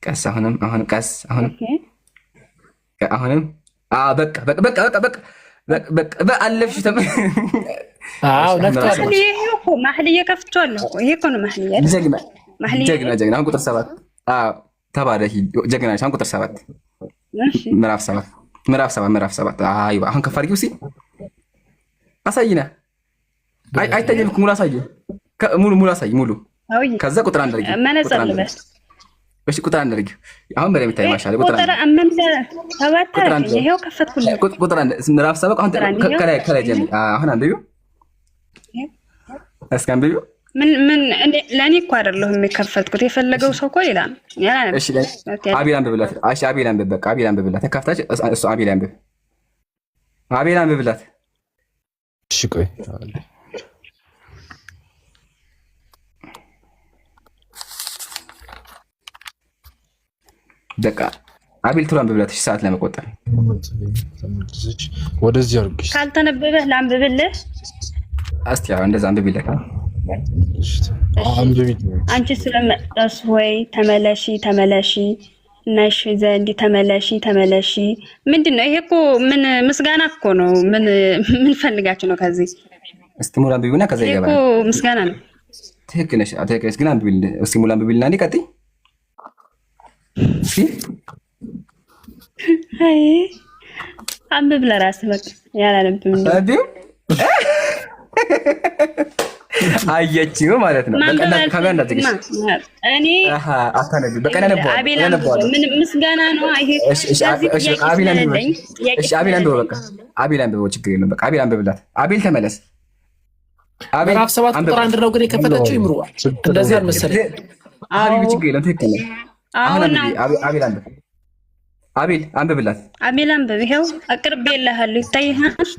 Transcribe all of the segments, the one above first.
ቀስ አሁንም ቀስ አሁንም በቃ አለፍሽ ነክቷል። ማህልዬ ከፍቷል እኮ ይሄ እኮ ነው ማህልዬ። ጀግና አሁን ቁጥር 7 ተባረኪ ጀግና ነሽ። አሁን ቁጥር 7 ምዕራፍ 7 አይዋ አሁን ከፍ አድርጊው እስኪ አሳይና። አይታየም እኮ ሙሉ አሳየው። ሙሉ አሳይ ሙሉ። ከዛ ቁጥር 1 አድርጊው። እሺ ቁጥር 1 አድርጊው። አሁን በደምብ ይታይ ማሻአላ። ቁጥር 1 ይሄው ከፈትኩልህ። ቁጥር 1 ምዕራፍ 7 አሁን ከላይ ጀምሪ። አሁን አንብቢው እስኪ አንብቢው። ምን ለኔ እኮ አይደለሁም የከፈትኩት፣ የፈለገው ሰው እኮ ሌላ ነው። እሺ አቤል አንብብላት። እሺ አቤል አንብብ። በቃ አቤል አንብብላት። ተካፍታች እሱ አቤል አንብብ። አቤል አንብብላት። እሺ ቆይ በቃ አቤል ቱራን አንብብላት። እሺ ሰዓት ለመቆጠር ወደዚህ አድርግሽ። ካልተነበበ ላንብብልህ። እስቲ አሁን እንደዛ አንብብልህ። አንቺ ስለመጣሽ ወይ ተመለሺ ነሽ ዘንድ ተመለሺ። ምንድነው ይሄ? እኮ ምን ምስጋና እኮ ነው። ምን ፈልጋችሁ ነው ከዚህ? እስቲ ሙሉ አንብቢና ከዛ ይገባል። እኮ ምስጋና ነው። ትክክል ነሽ። ግን አንብቢልኝ እስቲ ሙሉ አንብቢልና እንዴ ቀጥይ። እሺ አይ አንብብ ለራስህ በቃ ያላለብም እንዴ አየችው ማለት ነው። ካሜራ እንዳትገሽ እኔ አታነቢ በቃ ነበር ምን ምስጋና ነው ይሄ? እሺ አቤል አንብብ በቃ አቤል አንብብ፣ ችግር የለም በቃ አቤል አንብብላት። አቤል ተመለስ። አቤል 7 ቁጥር 1 ነው ግን የከፈተችው ይምሩ እንደዚህ አልመሰለኝ። አቤል ችግር የለም ትክክል ነው። አሁን አቤል አንብብ። አቤል አንብብላት። አቤል አንብብ። ይሄው አቅርቤልሃለሁ ይታይሃል።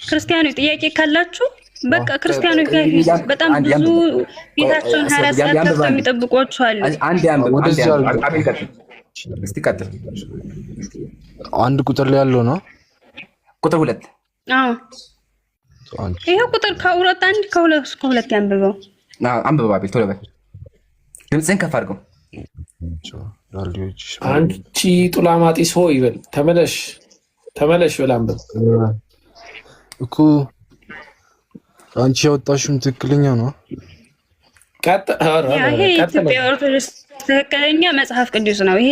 ክርስቲያኖች ጥያቄ ካላችሁ በቃ ክርስቲያኖች ጋር በጣም ብዙ ቤታቸውን 24 ሰዓት ከፍተው የሚጠብቋቸው አሉ። አንድ አቤል ቀጥል እስቲ ቀጥል። አንድ ቁጥር ላይ ያለው ነው ቁጥር 2 ይሄው ቁጥር ከሁለት አንድ ከሁለት ያንብበው። አንብበው አቤል ቶሎ በል። ድምፅህን ከፍ አድርገው። አንቺ ጡላማጢስ ሆይ ይበል። ተመለሽ በል አንብብ እኮ አንቺ ያወጣሽም ትክክለኛ ነው። ይሄ ኢትዮጵያ ኦርቶዶክስ ትክክለኛ መጽሐፍ ቅዱስ ነው። ይሄ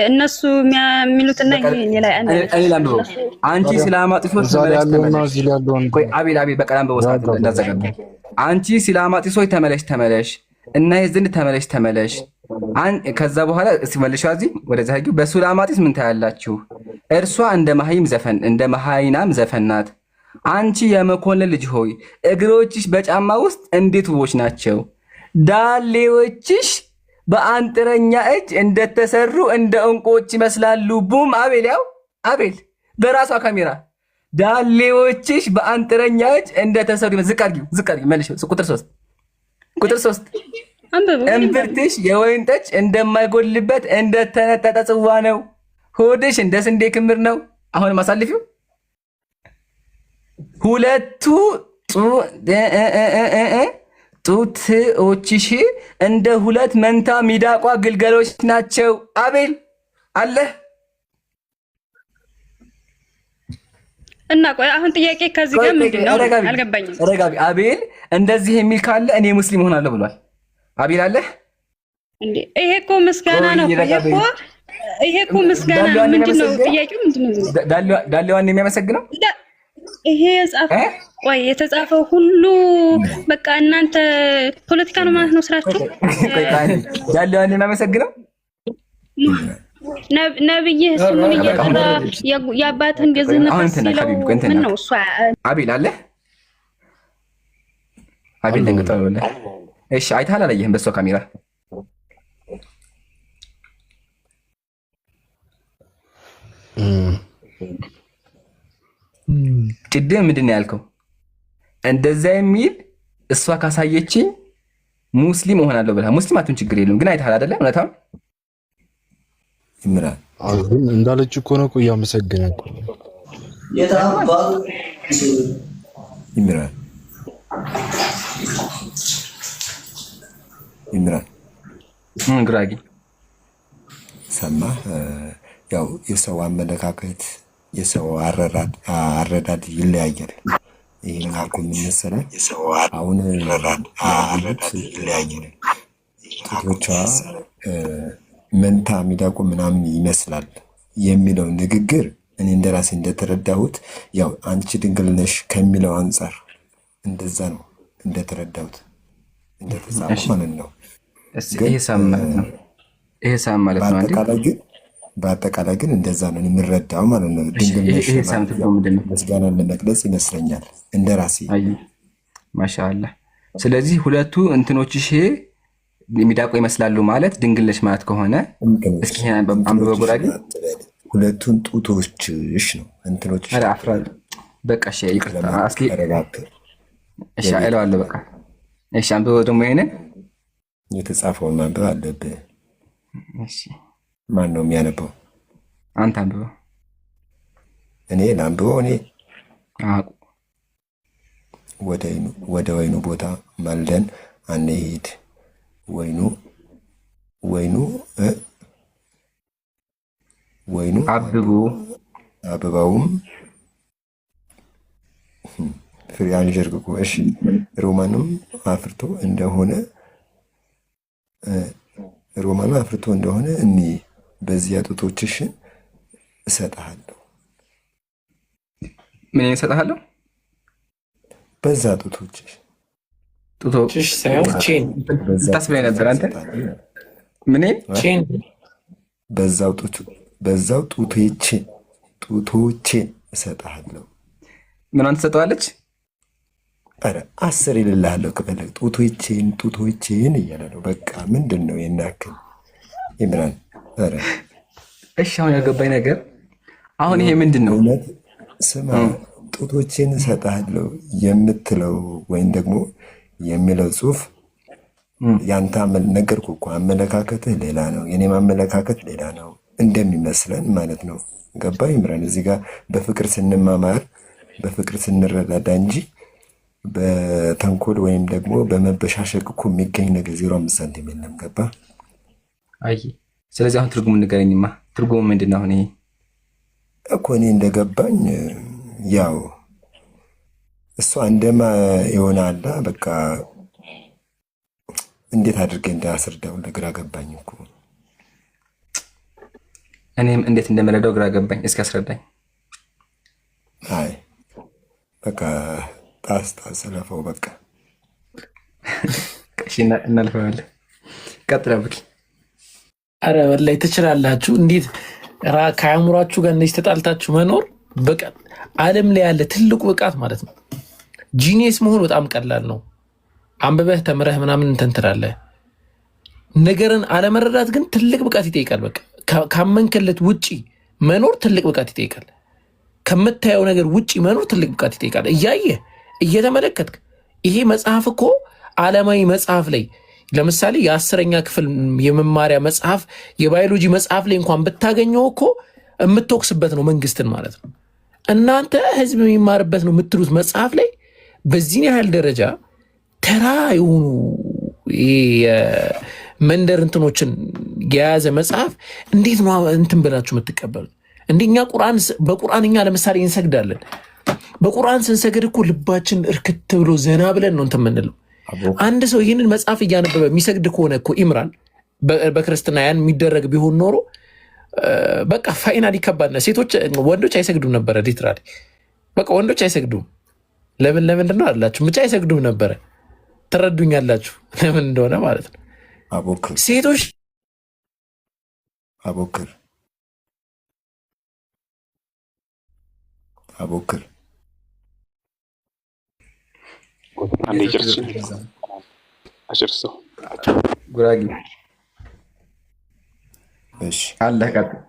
እነሱ የሚሉትና ይሄ ሌላ አንብበው። አንቺ ስለ አማጢሶች ቆይ አቤል በቃ አንብበው ሰዓት እንዳዘጋጀ። አንቺ ስለ አማጢሶች ተመለሽ እና የዘንድ ተመለሽ። ከዛ በኋላ ሲመልሻው እዚህ ወደዛ ሄዱ። በሱላማጢስ ምን ታያላችሁ? እርሷ እንደ መሃይናም ዘፈን ናት። አንቺ የመኮንን ልጅ ሆይ እግሮችሽ በጫማ ውስጥ እንዴት ውቦች ናቸው። ዳሌዎችሽ በአንጥረኛ እጅ እንደተሰሩ እንደ ዕንቁዎች ይመስላሉ። ቡም አቤል በራሷ ካሜራ ዳሌዎችሽ በአንጥረኛ እጅ እንደተሰሩ ዝቅ አድርጊው መልሽ። ቁጥር 3 እምብርትሽ የወይን ጠጅ እንደማይጎልበት እንደተነጠጠ ጽዋ ነው። ሆድሽ እንደ ስንዴ ክምር ነው። አሁንም አሳልፊው። ሁለቱ ጡቶችሽ እንደ ሁለት መንታ ሚዳቋ ግልገሎች ናቸው። አቤል አለ እና ቆይ አሁን ጥያቄ ከዚህ ጋር ምንድነው? አልገባኝም። ረጋቢ አቤል እንደዚህ የሚል ካለ እኔ ሙስሊም ሆናለሁ ብሏል። አቤል አለ እንዴ? ይሄ እኮ ምስጋና ነው። ይሄ እኮ ምስጋና ነው። ምንድነው ጥያቄው? ምንድነው ዳሌዋን የሚያመሰግነው? ይሄ የተጻፈው ሁሉ በቃ እናንተ ፖለቲካ ነው ማለት ነው ስራችሁ። ዳሌዋን የሚያመሰግነው ነብይህ ስሙን እየጠራ የአባትህን ገዝነት ሲለው ምን ነው እሷ? አቤል አለ አቤል ደንግጧል። እሺ አይተሃል አላየህም? በሷ ካሜራ ቅድም ምንድን ነው ያልከው? እንደዛ የሚል እሷ ካሳየችኝ ሙስሊም እሆናለሁ ብለህ ሙስሊም አትሁን ችግር የለውም ግን አይተሃል አይደለ? እውነታውን ይምራል አሁን እንዳለች እኮ ነው። ቆይ አመሰግናለሁ። ይምራል ይምራል ጉራጌ ሰማህ? ያው የሰው አመለካከት የሰው አረዳድ ይለያያል። ይህን አልኩ ምን መሰለህ? አሁን ይለያያል። ጡቶቿ መንታ ሚዳቁ ምናምን ይመስላል የሚለው ንግግር እኔ እንደራሴ እንደተረዳሁት ያው አንቺ ድንግል ነሽ ከሚለው አንጻር እንደዛ ነው እንደተረዳሁት እንደተጻፈ ማለት ነው። ይሄ ሳም ማለት ነው። በአጠቃላይ ግን እንደዛ ነው የምረዳው ማለት ነው። ድንግል ነሽ ምስጋናን ለመግለጽ ይመስለኛል እንደራሴ። ማሻአላህ። ስለዚህ ሁለቱ እንትኖችሽ ሚዳቆ ይመስላሉ ማለት ድንግል ነሽ ማለት ከሆነ እስኪ አንብበው ጉራጌ። ሁለቱን ጡቶችሽ ነው እንትኖች። በቃ እሺ ይቅርታ። እስኪ እሺ አይለዋለሁ። በቃ እሺ አንብበው ደግሞ ይሄንን የተጻፈውን ማንበብ አለብህ። እሺ ማን ነው የሚያነበው? አንተ አንብበው። እኔ ላንብበው? እኔ ወደ ወይኑ ቦታ ማልደን አንሂድ፣ ወይኑ አበባውም ፍሬ አንዠርግጎ። እሺ ሮማንም አፍርቶ እንደሆነ እኒ በዚያ ጡቶችሽን እሰጥሃለሁ። ምን እሰጥሃለሁ? በዛ ጡቶችሽ ሳይሆን ቼን ታስብለኝ ነበር አንተ። ምን ቼን በዛው ጡቶቼን እሰጥሃለሁ። ምኗን ትሰጠዋለች? ኧረ 10 ይልልሃለሁ ከፈለግ። ጡቶቼን እያለ ነው። በቃ ምንድን ነው የናክል ይምራን። ኧረ እሺ አሁን ያልገባኝ ነገር አሁን ይሄ ምንድን ነው? ስማ ጡቶቼን እሰጥሃለሁ የምትለው ወይም ደግሞ የሚለው ጽሑፍ ያንተ ነገርኩ እኮ አመለካከትህ ሌላ ነው፣ የኔም አመለካከት ሌላ ነው እንደሚመስለን ማለት ነው። ገባ ይምራን? እዚህ ጋር በፍቅር ስንማማር በፍቅር ስንረዳዳ እንጂ በተንኮል ወይም ደግሞ በመበሻሸቅ እኮ የሚገኝ ነገር 0.5 ሳንቲም የለም። ገባ? አይ ስለዚህ አሁን ትርጉም ንገረኝማ። ትርጉሙ ምንድን ነው? አሁን ይሄ እኮ እኔ እንደገባኝ ያው እሷ እንደማ ይሆናል። በቃ እንዴት አድርጌ እንዳስረዳው ግራ ገባኝ እኮ። እኔም እንዴት እንደምረዳው ግራ ገባኝ። እስኪ አስረዳኝ። አይ በቃ ታስለፈው በቃ እሺ እናልፈዋለን። ቀጥላ ብኪ። አረ ወላሂ ትችላላችሁ። እንዴት ከአእምሯችሁ ጋር እንደዚህ ተጣልታችሁ መኖር በቃ ዓለም ላይ ያለ ትልቁ ብቃት ማለት ነው። ጂኒየስ መሆን በጣም ቀላል ነው። አንብበህ ተምረህ ምናምን እንትን ትላለህ። ነገርን አለመረዳት ግን ትልቅ ብቃት ይጠይቃል። በቃ ካመንከለት ውጪ መኖር ትልቅ ብቃት ይጠይቃል። ከምታየው ነገር ውጪ መኖር ትልቅ ብቃት ይጠይቃል። እያየህ እየተመለከትክ ይሄ መጽሐፍ እኮ ዓለማዊ መጽሐፍ ላይ ለምሳሌ የ10ኛ ክፍል የመማሪያ መጽሐፍ የባዮሎጂ መጽሐፍ ላይ እንኳን ብታገኘው እኮ የምትወቅስበት ነው መንግስትን ማለት ነው። እናንተ ህዝብ የሚማርበት ነው የምትሉት መጽሐፍ ላይ በዚህን ያህል ደረጃ ተራ የሆኑ መንደር እንትኖችን የያዘ መጽሐፍ እንዴት ነው እንትን ብላችሁ የምትቀበሉት? እንደኛ በቁርአን እኛ ለምሳሌ እንሰግዳለን። በቁርአን ስንሰግድ እኮ ልባችን እርክት ብሎ ዘና ብለን ነው እንትን የምንለው። አንድ ሰው ይህንን መጽሐፍ እያነበበ የሚሰግድ ከሆነ እኮ ኢምራን በክርስትና ያን የሚደረግ ቢሆን ኖሮ በቃ ፋይናል ይከባድ። ወንዶች አይሰግዱም ነበረ። ሊትራሊ በቃ ወንዶች አይሰግዱም። ለምንድን ነው አላችሁ? ብቻ አይሰግዱም ነበረ። ትረዱኛላችሁ ለምን እንደሆነ ማለት ነው። ሴቶች አቦክር ጉራጌ እሺ አለ ቀጥል።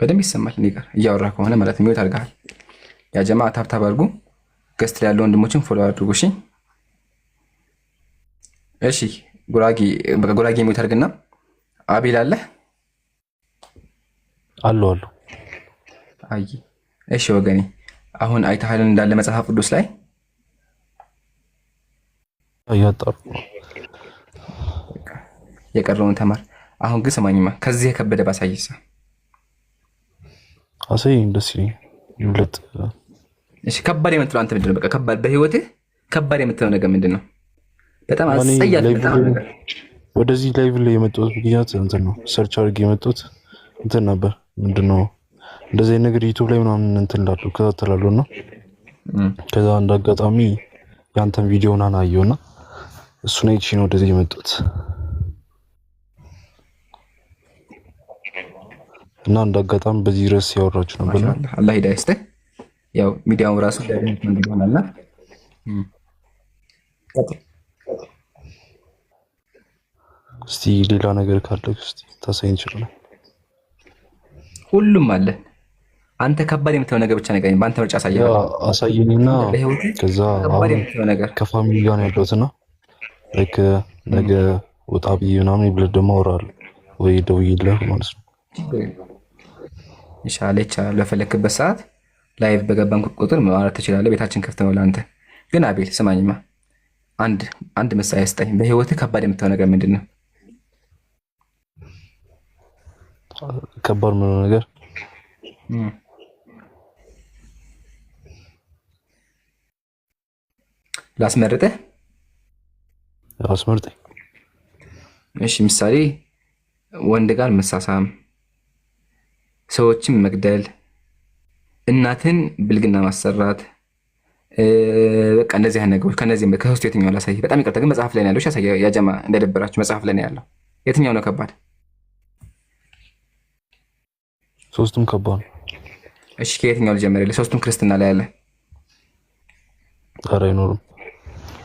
በደንብ ይሰማል። እኔ ጋር እያወራህ ከሆነ ማለት ነው። ሚውት አድርገሃል። ያ ጀማ ታብታብ አድርጉ። ገስት ላይ ያለው ወንድሞችን ፎሎ አድርጉ። እሺ እሺ። ጉራጌ ሚውት አድርግና አቤል አለ አሉ። አይ እሺ ወገኔ አሁን አይተሃል እንዳለ መጽሐፍ ቅዱስ ላይ እያጣሩ የቀረውን ተማር። አሁን ግን ስማኝማ ከዚህ የከበደ ባሳይሳ አሳይ ደስ ይለኝ። እሺ ከባድ የምትለው አንተ ምንድነው? በቃ ከባድ በህይወትህ ከባድ የምትለው ነገር ምንድነው? በጣም አስጸያፊ ነገር። ወደዚህ ላይቭ ላይ የመጣሁት ምክንያት እንትን ነው። ሰርች አድርጌ የመጣሁት እንትን ነበር። ምንድነው እንደዚህ ነገር ዩቲዩብ ላይ ምናምን እንትን ላለው ከታተላለሁና ከዛ አንድ አጋጣሚ ያንተን ቪዲዮና አየሁና እሱን አይቼ ነው ወደዚህ የመጣሁት እና አንድ አጋጣሚ በዚህ ርዕስ ያወራችሁ ነበር። አላህ ሂዳያ ይስጥህ። ያው ሚዲያው ራሱ ለምን እንደሆነና እስቲ ሌላ ነገር ካለ እስቲ ታሳይን ይችላል። ሁሉም አለ። አንተ ከባድ የምትለው ነገር ብቻ ነገር በአንተ ምርጫ አሳየኝና ከዛ ከባድ የምትለው ነገር ከፋሚሊ ጋር ነው ያለሁትና ልክ ነገ ወጣ ብዬ ምናምን ብለህ ደግሞ አወራለሁ ወይ ደውዬልህ ማለት ነው። ኢንሻአላህ ለፈለክበት ሰዓት ላይቭ በገባን ቁጥር ማውራት ትችላለህ። ቤታችን ክፍት ነው ለአንተ። ግን አቤል ስማኝማ አንድ ምሳሌ ስጠኝ። በህይወትህ ከባድ የምትለው ነገር ምንድን ነው? ከባድ ምን ነገር ላስመርጥህ? አስመርጠኝ። እሺ ምሳሌ ወንድ ጋር መሳሳም፣ ሰዎችን መግደል፣ እናትን ብልግና ማሰራት፣ በቃ እንደዚህ አይነት ነገሮች። ከነዚህ ከሶስቱ የትኛው ላሳይ? በጣም ይቅርታ ግን መጽሐፍ ላይ ነው ያለው። እሺ ያ ጀማ እንደደበራችሁ መጽሐፍ ላይ ነው ያለው። የትኛው ነው ከባድ? ሶስቱም ከባድ ነው። እሺ ከየትኛው ልጀምርልህ? ሶስቱም ክርስትና ላይ አለ። ኧረ አይኖርም።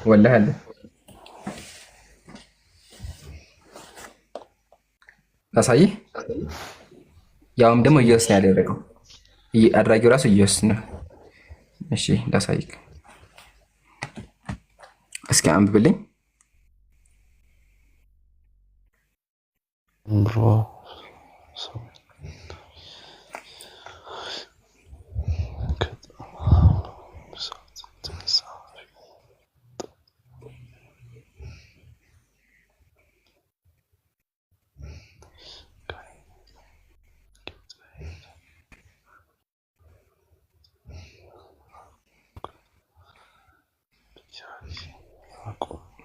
ወላሂ አለ። ላሳይህ? ያውም ደግሞ ኢየሱስ ነው ያደረገው። አድራጊው ራሱ ኢየሱስ ነው። እሺ ላሳይህ። እስኪ አንብብልኝ። ብሮ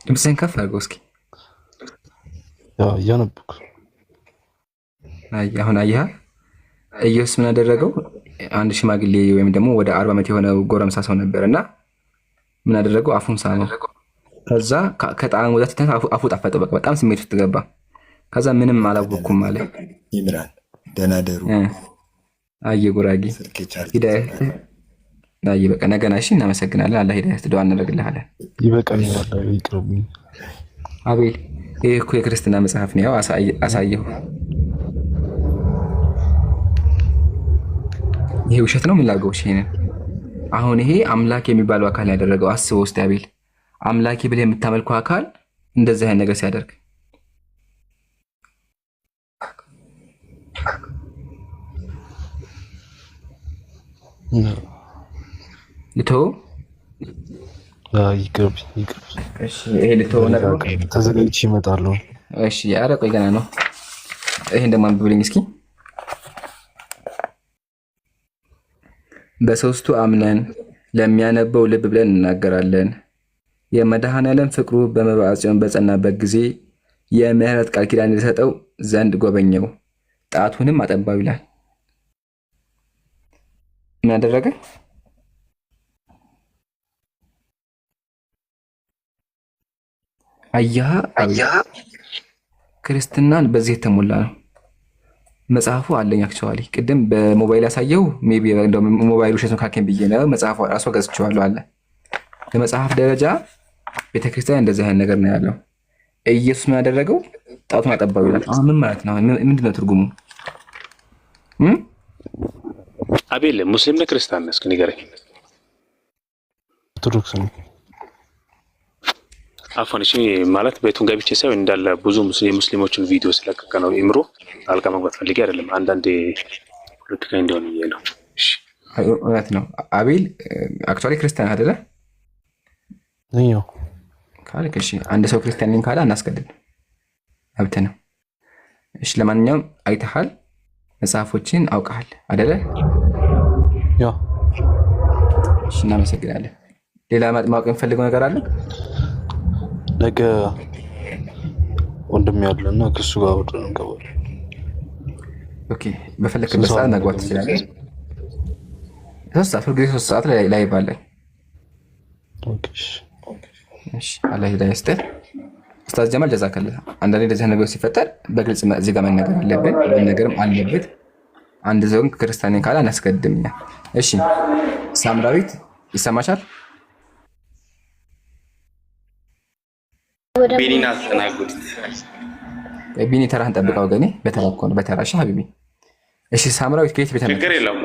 ድምፅህን ከፍ አድርገው እስኪ። እያነበብኩ አሁን አየህ ኢየሱስ ምን አደረገው? አንድ ሽማግሌ ወይም ደግሞ ወደ 40 ዓመት የሆነ ጎረምሳ ሰው ነበር እና ምን አደረገው? አፉን ሳመው። ከዛ ከጣም ወደ ተተ አፉ ጣፈጠው። በቃ በጣም ስሜት ውስጥ ገባ። ከዛ ምንም አላወኩም አለ። ይምራል። ደህና ደሩ። አየ ጉራጌ ሂዳያ ናይ በቃ ነገና። እሺ እናመሰግናለን። አላህ ሂዳያ ትደዋ እናደርግልሃለን። ይበቃኛል። ይቅርብኝ አቤል። ይሄ እኮ የክርስትና መጽሐፍ ነው። ያው አሳየሁ። ይሄ ውሸት ነው። ምን ላድርገው? እሺ አሁን ይሄ አምላክ የሚባለው አካል ያደረገው አስበው እስቲ አቤል። አምላኬ ብለህ የምታመልከው አካል እንደዚህ አይነት ነገር ሲያደርግ ልተው? ይቅርብኝ። እሺ ይሄ ልተው ነገር ተዘጋጅቼ እመጣለሁ። እሺ ኧረ ቆይ ገና ነው። ይሄ እንደማንብብልኝ እስኪ። በሶስቱ አምነን ለሚያነበው ልብ ብለን እናገራለን። የመድኃኔዓለም ፍቅሩ በመብዓ ጽዮን በጸናበት ጊዜ የምህረት ቃል ኪዳን ሊሰጠው ዘንድ ጎበኘው፣ ጣቱንም አጠባው ይላል። ምን አደረገ? አያ ክርስትናን በዚህ የተሞላ ነው። መጽሐፉ አለኝ አክቹዋሊ ቅድም በሞባይል ያሳየው ሜቢ እንደው ሞባይሉ ሸቶ ካከን ብዬ ነው። መጽሐፉ ራሱ ገዝቼዋለሁ አለ። በመጽሐፍ ደረጃ ቤተክርስቲያን እንደዚህ አይነት ነገር ነው ያለው። ኢየሱስ ምን ያደረገው? ጣቱን አጠባው ይላል። አሁን ምን ማለት ነው? ምንድነው ትርጉሙ? አቤል ሙስሊም ነህ ክርስቲያን ነህ? እስኪ ንገረኝ። ኦርቶዶክስ ነው። አፎን እሺ ማለት ቤቱን ገብቼ ሳይሆን እንዳለ ብዙ ሙስሊሞችን ቪዲዮ ስለቀቀ ነው። ኢምሮ አልቃ መግባት ፈልጌ አይደለም። አንዳንዴ ፖለቲካ እንደሆነ ይሄ ነው። እሺ እውነት ነው። አቤል አክቹዋሊ ክርስቲያን አይደለ? ነኝ ካልክ እሺ፣ አንድ ሰው ክርስቲያን ነኝ ካለ አናስገድድ፣ መብት ነው። እሺ፣ ለማንኛውም አይተሃል፣ መጽሐፎችን አውቀሃል አይደለ? ያው እሺ፣ እናመሰግናለን። ሌላ ማወቅ የምፈልገው ነገር አለ? ነገ ወንድም ያለና ከሱ ጋር ወደ እንገባለን። ኦኬ፣ በፈለክበት ሰዓት መግባት ትችላለህ። 3 ሰዓት ሁልጊዜ 3 ሰዓት ላይ ባለን። ኦኬ እሺ፣ አላህ ሂዳያ ይስጥህ። ኡስታዝ ጀማል ጀዛከላህ። አንዳንዴ እንደዚህ ነገር ሲፈጠር በግልጽ እዚህ ጋር መነገር አለብን፣ መነገርም አለበት። አንድ ሰው ክርስቲያን ካለ አናስገድም። እሺ፣ ሳምራዊት ይሰማሻል? ቢኒን አስተናግዱት። ቢኒ ተራህን ጠብቀው ወገኔ። በተራ እኮ ነው፣ በተራ እሺ ሀቢቢ። እሺ፣ ሳምራዊት ከየት ቤተ ችግር የለም።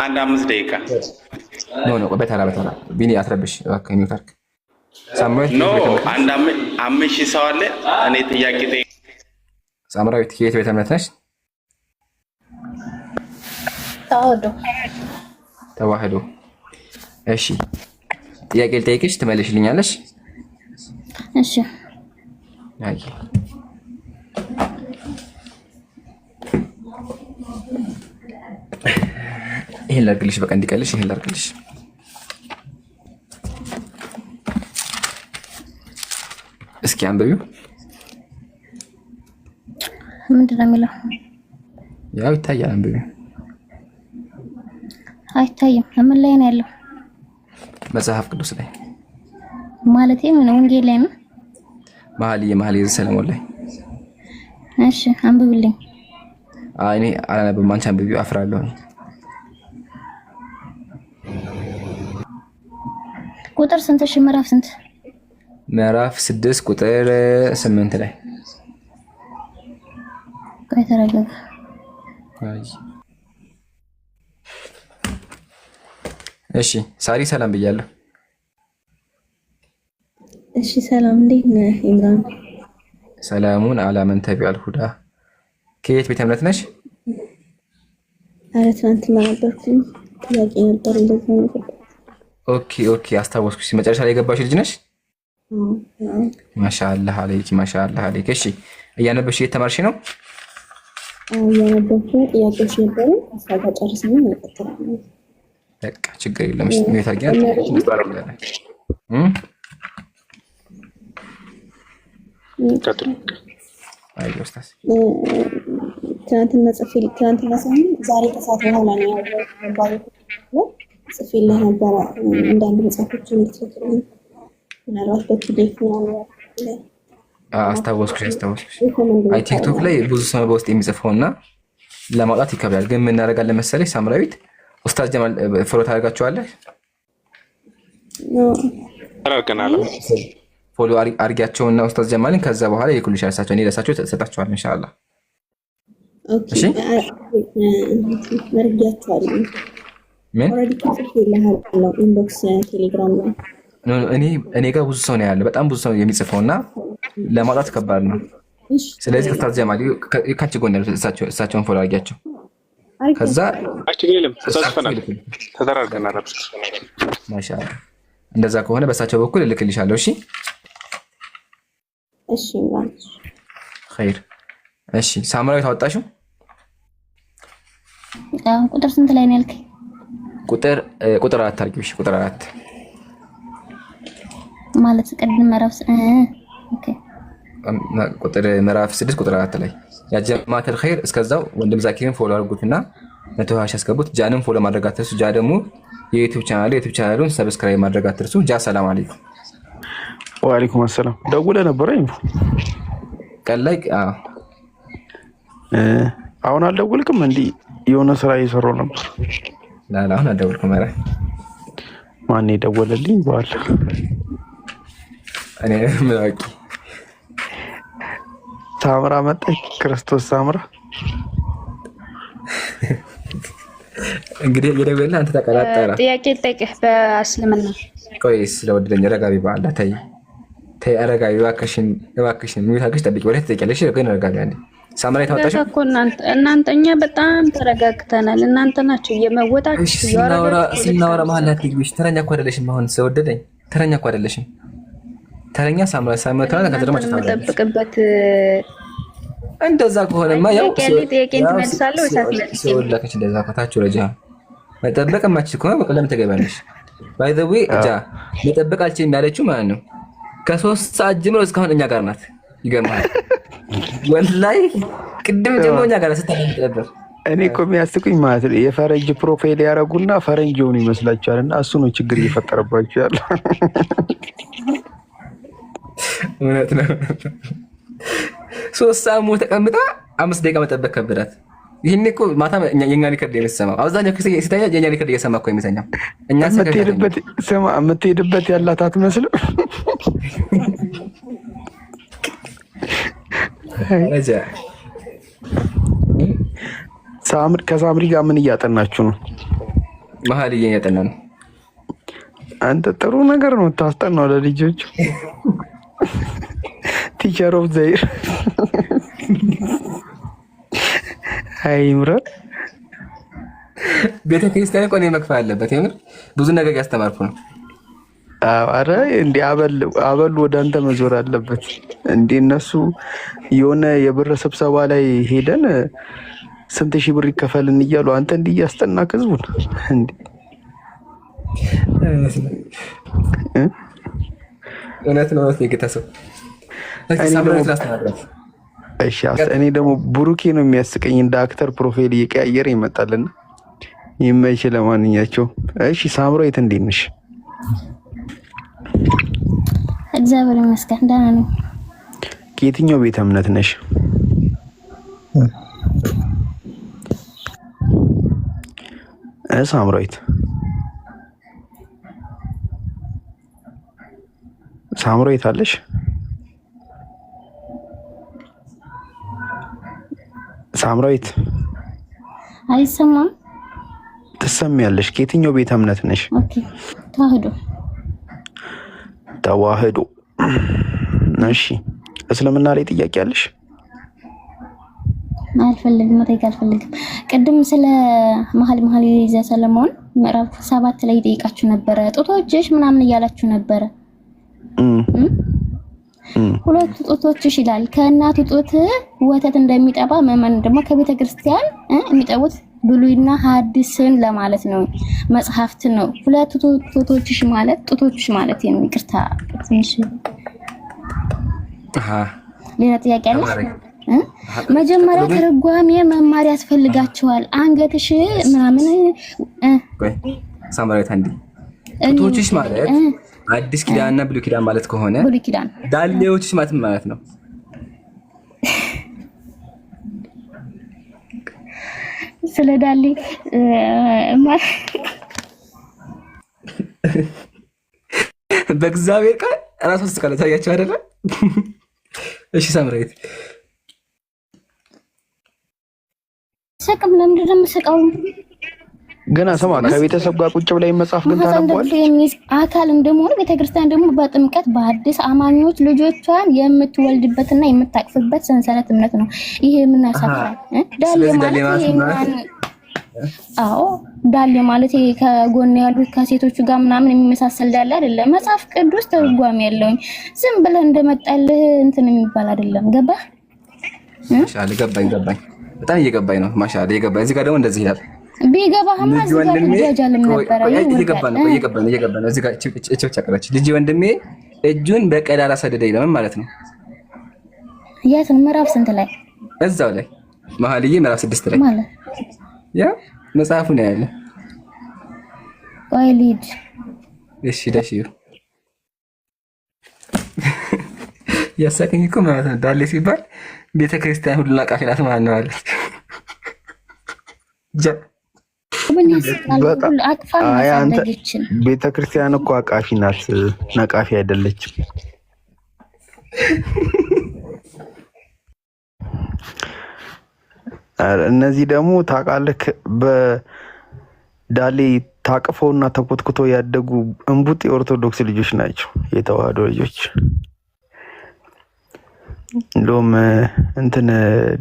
አንድ 5 ደቂቃ ኖ፣ በተራ ቢኒ አትረብሽ እባክህ። ኒውታርክ ሳምራዊት ኖ፣ አንድ 5,000 ሰው አለ። እኔ ጥያቄ ሳምራዊት ከየት ቤተ እምነት ነሽ? ተዋህዶ። እሺ፣ ጥያቄ ልጠይቅሽ ትመልሽልኛለሽ? እሺ። አይ ይሄን ላድርግልሽ፣ በቃ እንዲቀልሽ ይሄን ላድርግልሽ። እስኪ አንብቢው። ምንድን ነው የሚለው? ያው ይታያል፣ አንብቢው። አይታይም። ምን ላይ ነው ያለው? መጽሐፍ ቅዱስ ላይ ማለቴ ምን ወንጌል ላይ ነው? መኃልየ ሰለሞን ላይ። እሺ አንብብልኝ። እኔ አላነብም፣ አንቺ አንብቢው። አፍራለሁ። ቁጥር ስንት? እሺ ምዕራፍ ስንት? ምዕራፍ 6 ቁጥር 8 ላይ። ቆይ ተረጋጋ። እሺ ሳሪ ሰላም ብያለሁ። እሺ ሰላም፣ እንዴት ነህ ኢምራን? ሰላሙን አላ መን ተቢዐል ሁዳ። ከየት ቤተ እምነት ነሽ? ኧረ ትናንትና ነበርኩኝ፣ ጥያቄ ነበር እንደዛ ነገር። ኦኬ አስታወስኩሽ። መጨረሻ ላይ የገባሽ ልጅ ነሽ? ማሻአላህ አለይኪ ማሻአላህ አለይኪ። እሺ እያነበብሽ እየተማርሽ ነው? እያነበብኩ ጥያቄዎች ነበሩ፣ እሷ ጋር ጨርሰን እንቀጥላለን። በቃ ችግር የለም። እሺ ነው ታርጊያት ቀጥሉ። አይ ኡስታዝ ትናንትና ሳይሆን ዛሬ ከሰዓት በኋላ ነው ያለው። ጽፌልህ ነበረ አንዳንድ መጽሐፎችን እንድትልክልኝ ምናልባት በፒዲኤፍ ምናምን አስታወስኩሽ። አይ ቲክቶክ ላይ ብዙ ሰው በውስጥ የሚጽፈውና ለማውጣት ይከብዳል። ግን ምን እናደርጋለን መሰለሽ ሳምራዊት፣ ኡስታዝ ጀማል ፎሎ ታደርጋቸዋለህ? ፎሎ አድርጊያቸውና ኡስታዝ ጀማልን ከዛ በኋላ ይልኩልሻል። እሳቸው እኔ ለእሳቸው እሰጣቸዋለሁ ኢንሻአላህ። እሺ መርጊያቸዋለሁ። ምን ኢንቦክስ ቴሌግራም ላይ እኔ ጋር ብዙ ሰው ነው ያለ፣ በጣም ብዙ ሰው የሚጽፈውና ለማውጣት ከባድ ነው። ስለዚህ ኡስታዝ ጀማል ካንቺ ጎን ያሉት እሳቸውን ፎሎ አድርጊያቸው። ከዛ ተደራርገናል። ማሻአላህ እንደዛ ከሆነ በእሳቸው በኩል እልክልሻለሁ። እሺ እሺ ኸይር። እሺ ሳምራዊት አወጣሽው? ቁጥር ስንት ላይ ነው ያልከኝ? ቁጥር 4 አድርጊው። እሺ ቁጥር 4 ማለት ቅድም ምዕራፍ ኦኬ ቁጥር ምዕራፍ 6 ቁጥር 4 ላይ ያ ጀማዓተል ኸይር። እስከዛው ወንድም ዛኪርን ፎሎ አድርጉትና 120 ያስገቡት። ጃንም ፎሎ ማድረግ አትርሱ። ጃ ደግሞ የዩቲዩብ ቻናሉን ሰብስክራይብ ማድረግ አትርሱ። ጃ ሰላም አለይኩም። ወአለይኩም አሰላም። ደውለህ ነበር አይም ቀን ላይ? አሁን አልደውልክም? እንዲህ የሆነ ስራ እየሰራሁ ነበር። ላላ አሁን አልደውልኩም። ኧረ ማን የደወለልኝ? በኋላ እኔ ምን አውቂ። ሳምራ መጣች። ክርስቶስ ሳምራ እንግዲህ እየደወለልህ አንተ ተቀጣጠረ። ጥያቄ ልጠይቅህ በእስልምና። ቆይ ስለወደደኝ ረጋቢ በአላ ተይ ረጋቢ እባክሽን ሚዩት አድርገሽ ጠብቂ። ወደ ትጠይቂያለሽ ግን ረጋቢ አንዴ ሳምራይ ታወጣሽው እኮ እናንተ እኛ በጣም ተረጋግተናል። እናንተ ናችሁ የመወጣችሁ ስናወራ መሀል አትግቢሽ። ተረኛ እኮ አይደለሽም። አሁን ስለወደደኝ ተረኛ እኮ አይደለሽም። ተረኛ ሳምራይ ሳይመጣ ከደረማ ተጠብቅበት። እንደዛ ከሆነማ ያው ጥያቄን ትመልሳለህ ወይ ሳትመልስ ሲወላከች እንደዛ ከታችሁ ረጃ መጠበቅ የማትችል ከሆነ በቀለም ተገባለሽ። ባይ ዘ ዌይ እጃ መጠበቅ አልችልም ያለችው ማለት ነው። ከ3 ሰዓት ጀምሮ እስካሁን እኛ ጋር ናት። ይገርማል ወላሂ ቅድም ጀምሮ እኛ ጋር ስታደምጥ ነበር። እኔ እኮ የሚያስቁኝ ማለት ነው የፈረንጅ ፕሮፋይል ያደረጉና ፈረንጅ ሆኑ ይመስላችኋል። እና እሱ ነው ችግር እየፈጠረባችሁ ያለው። እውነት ነው። 3 ሰዓት ሙሉ ተቀምጣ 5 ደቂቃ መጠበቅ ከበዳት። ይሄን እኮ ማታ የኛ ሪከርድ የምትሰማው አብዛኛው ጊዜ ሲታያ የኛ ሪከርድ እየሰማ እኮ የሚተኛው እኛ የምትሄድበት ያላት አትመስልም። ከሳምሪ ጋር ምን እያጠናችሁ ነው? መሀል እያጠና ነው። አንተ ጥሩ ነገር ነው ታስጠናው ለልጆች። ቲቸር ኦፍ ዘይር አይምራ ቤተክርስቲያን እኮ ነው መክፈል አለበት። የምር ብዙ ነገር ያስተማርኩ ነው። አረ እንዴ አበሉ ወደ አንተ መዞር አለበት እንዴ። እነሱ የሆነ የብር ስብሰባ ላይ ሄደን ስንት ሺህ ብር ይከፈልን እያሉ አንተ እንዲህ እያስጠናክ ህዝቡን እንዴ። እውነት ነው የጌታ ሰው። እኔ ደግሞ ብሩኬ ነው የሚያስቀኝ። እንደ አክተር ፕሮፋይል እየቀያየረ ይመጣልና ይመችህ። ለማንኛቸውም እሺ ሳምራዊት እንዴት ነሽ? እግዚአብሔር ይመስገን ደህና ነኝ። ከየትኛው ቤተ እምነት ነሽ? ሳምራዊት አለሽ? ሳምራዊት አይሰማም? ትሰሚያለሽ? ከየትኛው ቤተ እምነት ነሽ? ኦኬ ተዋህዶ። እሺ እስልምና ላይ ጥያቄ አለሽ? አልፈልግም፣ አልፈልግም። ቅድም ስለ መሀል ይዘ ሰለሞን ምዕራፍ 7 ላይ ጠይቃችሁ ነበረ። ጡቶችሽ ምናምን እያላችሁ ነበረ። ሁለቱ ጡቶችሽ ይላል። ከእናቱ ጡት ወተት እንደሚጠባ መመን ደግሞ ከቤተ ክርስቲያን የሚጠቡት ብሉይና ሐዲስን ለማለት ነው፣ መጽሐፍት ነው። ሁለቱ ጡቶችሽ ማለት ነው። ይቅርታ ትንሽ ሌላ ጥያቄ አለ? መጀመሪያ ትርጓሜ መማር ያስፈልጋቸዋል። አንገትሽ ምናምን ሳምራዊት አንዴ ጡቶችሽ ማለት አዲስ ኪዳንና ብሉይ ኪዳን ማለት ከሆነ ብሉይ ኪዳን ዳሌዎችሽ ማለት ነው። ስለ ዳሌ በእግዚአብሔር ቃል ራስዎስ ካለ ታያቸው አይደለ? እሺ ሳምራዊት ሰቅም ለምንድን ነው የምሰቃው? ገና ስማ ከቤተሰብ ጋር ቁጭ ብላ መጽሐፍ ግን ታነባለች። አካል እንደመሆኑ ቤተክርስቲያን ደግሞ በጥምቀት በአዲስ አማኞች ልጆቿን የምትወልድበትና የምታቅፍበት ሰንሰለት እምነት ነው። ይሄ ምን ያሳፍራል? ዳሌ ማለት ከጎን ያሉት ከሴቶቹ ጋር ምናምን የሚመሳሰል ዳሌ አይደለም። መጽሐፍ ቅዱስ ትርጓሜ ያለውኝ ዝም ብለህ እንደመጣልህ እንትን የሚባል አይደለም። ገባህ? ማሻአላ ገባኝ። በጣም እየገባኝ ነው። ማሻአላ እየገባኝ። እዚህ ጋር ደግሞ እንደዚህ ይላል። ቢገባህማ እዚህ ጋር ትጃጃልም ነበር። እየገባኝ ነው። እዚህ ጋር እቺ ጨቀረች ልጅ ወንድሜ እጁን በቀዳዳ ሰደደ ይላል ማለት ነው። የት ምዕራፍ ስንት ላይ? እዛው ላይ መኃልየ ምዕራፍ 6 ላይ ማለት ያ መጽሐፉ ነው ያለ። ቆይ ልጅ እሺ ደሽ ያሳከኝ እኮ ማለት ነው። ዳሌ ሲባል ቤተክርስቲያን ሁሉ አቃፊ ናት ማለት ነው አለ። ቤተክርስቲያን እኮ አቃፊ ናት፣ ነቃፊ አይደለችም። እነዚህ ደግሞ ታውቃለህ በዳሌ ታቅፈውና ተኮትኩተው ያደጉ እንቡጥ የኦርቶዶክስ ልጆች ናቸው፣ የተዋህዶ ልጆች። እንደውም እንትን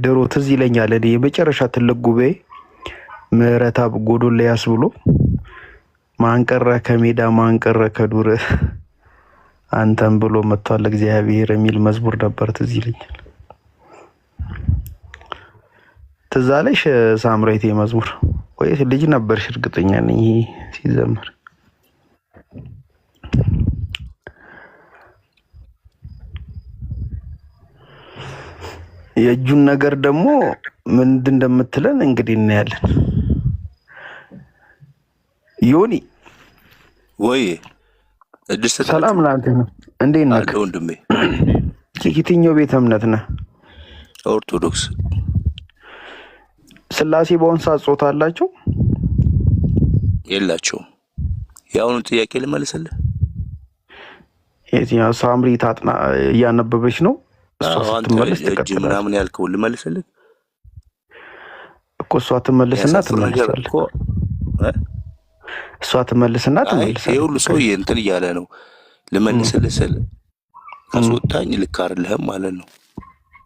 ድሮ ትዝ ይለኛል እኔ የመጨረሻ ትልቅ ጉባኤ ምህረተአብ ጎዶልያስ ብሎ ማንቀረ ከሜዳ ማንቀረ ከዱር አንተም ብሎ መጥቷል እግዚአብሔር የሚል መዝሙር ነበር። ትዝ ይለኛል። ትዝ አለሽ ሳምራዊት? መዝሙር ወይስ ልጅ ነበርሽ? እርግጠኛ ነኝ ሲዘመር። የእጁን ነገር ደግሞ ምንድን እንደምትለን እንግዲህ እናያለን። ዮኒ ወይ ሰላም ላንተ ነው። እንዴት ነህ ወንድሜ? የትኛው ቤተ እምነት ነህ? ኦርቶዶክስ። ስላሴ በአሁን ሰዓት ጾታ አላቸው የላቸውም? የአሁኑ ጥያቄ ልመልስልህ። የትኛው? ሳምሪ ታጥና እያነበበች ነው እሷ ስትመልስ እጅ ምናምን ያልከው ልመልስልህ እኮ። እሷ ትመልስና ትመልሳለህ። እሷ ትመልስና ትመልሳለህ። ይሄ ሁሉ ሰው እንትን እያለ ነው። ልመልስልህ ስል አስወጣኝ ልክ አይደለህም ማለት ነው።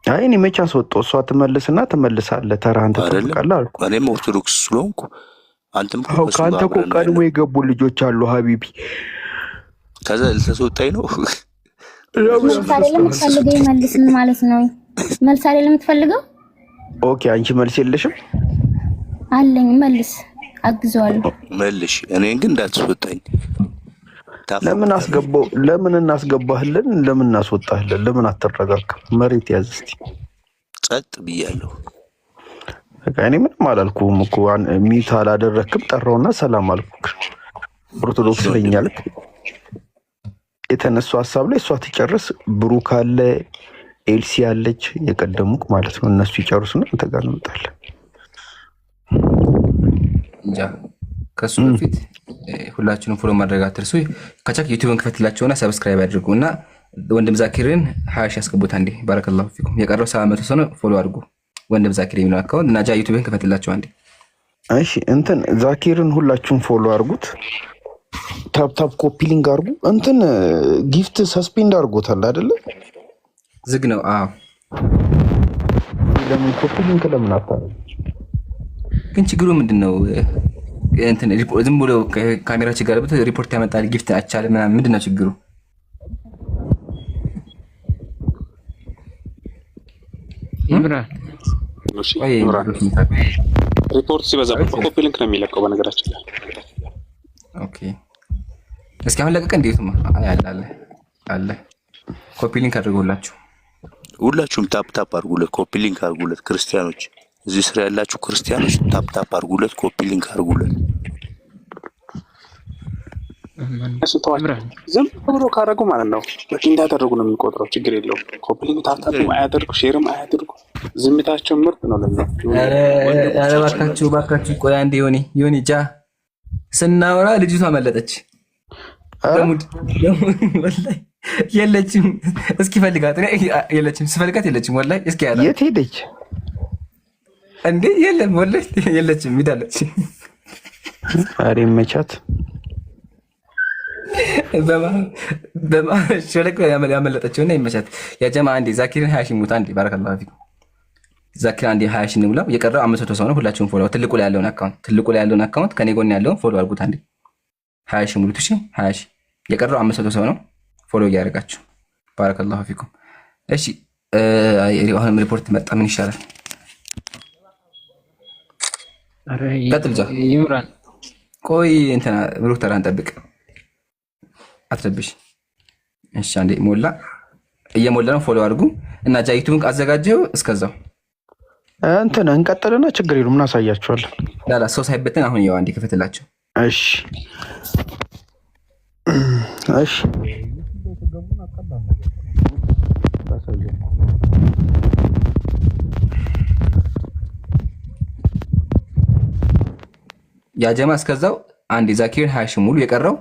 አይ እኔ መቼ አስወጣሁ? እሷ ትመልስና ትመልሳለህ። ተራህን ትጠብቃለህ አልኩ። እኔም ኦርቶዶክስ ስለሆንኩ አንተም ከአንተ እኮ ቀድሞ የገቡ ልጆች አሉ ሀቢቢ። ከዛ ልታስወጣኝ ነው? ምሳሌ ለምትፈልገው መልስ ማለት ነው። መልሳሌ ለምትፈልገው ኦኬ። አንቺ መልስ የለሽም? አለኝ። መልስ አግዘዋለሁ። መልሽ። እኔን ግን እንዳትስወጣኝ። ለምን አስገባው? ለምን እናስገባህልን? ለምን እናስወጣህልን? ለምን አትረጋጋም? መሬት ያዝ እስቲ። ጸጥ ብያለሁ። በቃ እኔ ምንም አላልኩም እኮ። ሚት አላደረክም። ጠራውና ሰላም አልኩክ። ኦርቶዶክስ ነኝ አልክ። የተነሱ ሀሳብ ላይ እሷ ትጨርስ። ብሩክ አለ፣ ኤልሲ አለች፣ የቀደሙክ ማለት ነው። እነሱ ይጨርሱና አንተ ጋር እንመጣለን። እንጃ ከሱ በፊት ሁላችሁንም ፎሎ ማድረግ አትርሱ። ከቻክ ዩቲዩብን ክፈትላቸውና ሰብስክራይብ አድርጉ እና ወንድም ዛኪርን 20 ሺህ ያስገቡት አንዴ። ባረከላሁ ፊኩም። የቀረው 700 ሰው ነው። ፎሎ አድርጉ ወንድም ዛኪር የሚለው አካውንት እና ጃ ዩቲዩብን ክፈትላቸው አንዴ። እሺ እንትን ዛኪርን ሁላችሁም ፎሎ አድርጉት። ታፕ ኮፒ ሊንክ አድርጉ። እንትን ጊፍት ሰስፔንድ አድርጎታል አይደለ? ዝግ ነው። አዎ ለምን ኮፒ ሊንክ ለምን አታረግ? ግን ችግሩ ምንድነው? እንትን ዝም ብሎ ካሜራችን ጋር ሪፖርት ያመጣል። ጊፍት አይቻልም ምናምን። ምንድነው ችግሩ? ሪፖርት ሲበዛ ኮፒ ሊንክ ነው የሚለቀው በነገራችን ላይ። ኦኬ እስኪ አሁን ለቀቀ። እንዴት ነው አለ ኮፒ ሊንክ አድርጎላችሁ ሁላችሁም ታፕ አድርጉለት፣ ኮፒ ሊንክ አድርጉለት። ክርስቲያኖች እዚህ ስራ ያላችሁ ክርስቲያኖች ታፕ አድርጉለት፣ ኮፒ ሊንክ አድርጉለት። ዝም ብሎ ካደረጉ ማለት ነው በቂ እንዳደረጉ ነው የሚቆጥረው። ችግር የለውም። ኮፒ ሊንክ ታፕ አያደርጉ፣ ሼርም አያደርጉ። ዝምታቸው ምርጥ ነው ለኛ። ኧረ ባካችሁ ቆይ አንዴ ዮኒ ጃ ስናወራ ልጅቷ መለጠች። ወላሂ የለችም። እስኪ ፈልጋት። የለችም። ስፈልጋት የለችም። ወላሂ እስኪ ያላ የት ሄደች እንዴ? የለም ወላሂ የለችም። ሄዳለች። አሬ መቻት በማሸለቅ ያመለጠችውና ይመቻት። ያ ጀማ አንዴ ዛኪርን 20 ሺህ ሙት አንዴ። ባረከላሁ ፊኩም። ዛኪር አንዴ 20 ሺህ እንሙላው። የቀረው 500 ሰው ነው። ሁላችሁም ፎሎ ትልቁ ላይ ያለውን አካውንት ከኔ ጎን ያለውን ፎሎ አድርጉት አንዴ። 20 ሺህ ሙሉት። እሺ 20 ሺህ የቀረው 500 ሰው ነው። ፎሎ እያደረጋችሁ ባረከላሁ ፊኩም። እሺ አሁንም ሪፖርት መጣ። ምን ይሻላል? ቀጥል ጃ ይምራን። ቆይ እንትና ብሩክ ተራን ጠብቅ፣ አትረብሽ። እሺ አንዴ ሞላ። እየሞላ ነው። ፎሎ አድርጉ እና ጃ ዩቲዩብን አዘጋጀው። እስከዛው እንትን እንቀጥልና ችግር የለውም እናሳያቸዋለን። ላላ ሰው ሳይበተን አሁን ያው አንዴ ክፈትላቸው። እሺ እሺ ያ ጀማ እስከዛው አንዴ ዛኪርን 20 ሺህ ሙሉ። የቀረው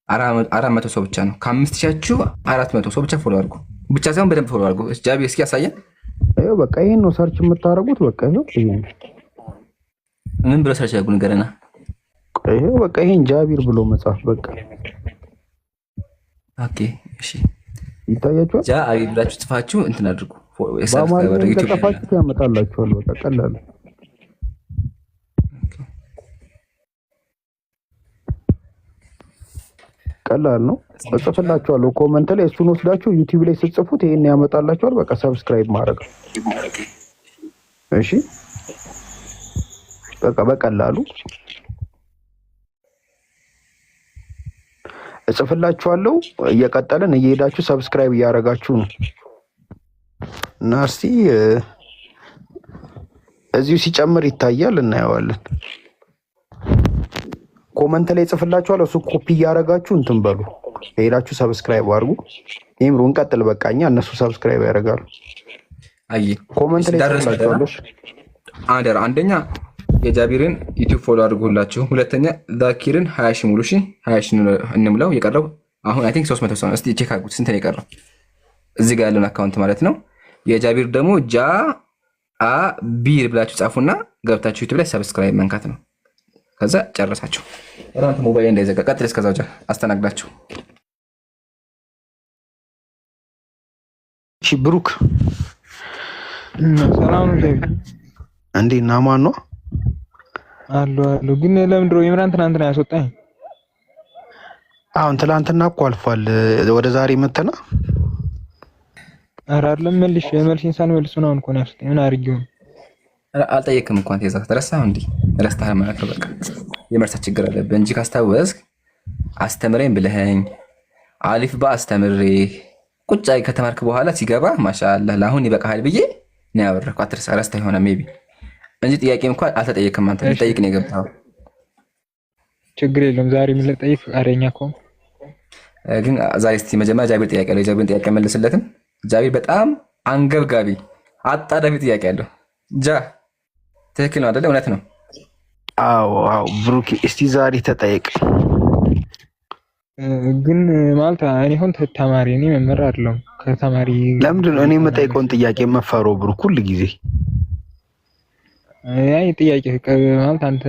400 ሰው ብቻ ነው። ከ5000 400 ሰው ብቻ ፎሎ አድርጉ። ብቻ ሳይሆን በደንብ ፎሎ አድርጉ። ጃቢ እስኪ ያሳየን። አይው በቃ ይሄን ነው ሰርች የምታረጉት። በቃ ይሄው ምን ብሎ ሰርች ያደርጉ ነገርና ይሄው በቃ ይሄን ጃቢር ብሎ መጻፍ በቃ ኦኬ። እሺ ይታያችኋል። ጃ አይ ብላችሁ ጽፋችሁ እንትን አድርጉ። በአማርኛ ከጻፋችሁ ያመጣላችኋል። በቃ ቀላል ቀላል ነው። እጽፍላችኋለሁ ኮመንት ላይ እሱን ወስዳችሁ ዩቲዩብ ላይ ስትጽፉት ይሄን ያመጣላችኋል። በቃ ሰብስክራይብ ማድረግ እሺ። በቃ በቀላሉ እጽፍላችኋለሁ። እየቀጠልን እየሄዳችሁ ሰብስክራይብ እያደረጋችሁ ነው እና እስቲ እዚሁ ሲጨምር ይታያል፣ እናየዋለን። ኮመንት ላይ ጽፍላችኋለሁ። እሱ ኮፒ እያደረጋችሁ እንትን በሉ፣ ሄዳችሁ ሰብስክራይብ አድርጉ። ይሄም ሩን ቀጥል። በቃኛ እነሱ ሰብስክራይብ ያደርጋሉ። አይ ኮመንት ላይ ጽፍላችኋለሁ። አንደኛ የጃቢርን ዩቲዩብ ፎሎ አድርጉላችሁ። ሁለተኛ ዛኪርን 20 ሺህ ሙሉ። እሺ 20 ሺህ እንምለው። የቀረው አሁን አይ ቲንክ 300 ሰው ነው። እስቲ ቼክ አድርጉት ስንት ነው የቀረው እዚህ ጋር ያለውን አካውንት ማለት ነው። የጃቢር ደግሞ ቢር ብላችሁ ጻፉና ገብታችሁ ዩቲዩብ ላይ ሰብስክራይብ መንካት ነው። ከዛ ጨረሳችሁ። ራንተ ሞባይል እንዳይዘጋ ቀጥል። እስከዛው አስተናግዳችሁ። እሺ ብሩክ ሰላም ነው እንዴ? እና ማን ነው አሉ ግን ለምንድነው የምራን ትናንትና ያስወጣኝ? አሁን ትናንትና እኮ አልፏል። ወደ ዛሬ መተና ኧረ አይደለም መልሽን ሳልመልስ ነው እንኳን ያስወጣኝ። ምን አድርጌው? አልጠየቅም እንኳን ተይዛ ተረሳህ እንዴ? ረስተህ ማለት ነው። በቃ የመርሳት ችግር አለብህ እንጂ ካስታወስክ አስተምረኝ ብለኸኝ አሊፍ ባ አስተምሬ ቁጭ ከተማርክ በኋላ ሲገባ ማሻአላህ ለአሁን ይበቃሃል ብዬ ነው ያወራኩ። አትርሳ። ረስተህ ይሆናል ሜቢ እንጂ ጥያቄም እንኳን አልተጠየቅም። አንተ ልጠይቅ ነው የገባኸው። ችግር የለም። ዛሬ ምን ልጠይቅ ፈቃደኛ ከሆንክ ግን ዛሬ እስቲ መጀመሪያ ጃቢር ጥያቄ አለው። የጃቢርን ጥያቄ መልስለትም። ጃቢር በጣም አንገብጋቢ አጣዳፊ ጥያቄ አለው። ትክክል ነው አይደለ? እውነት ነው። አዎ ብሩክ እስቲ ዛሬ ተጠይቅ። ግን ማለት እኔ ሆን ተማሪ ነኝ መምህር አይደለም። ከተማሪ ለምንድን ነው እኔ የምጠይቀውን ጥያቄ መፈረው ብሩክ? ሁሉ ጊዜ አይ ጥያቄ ማለት አንተ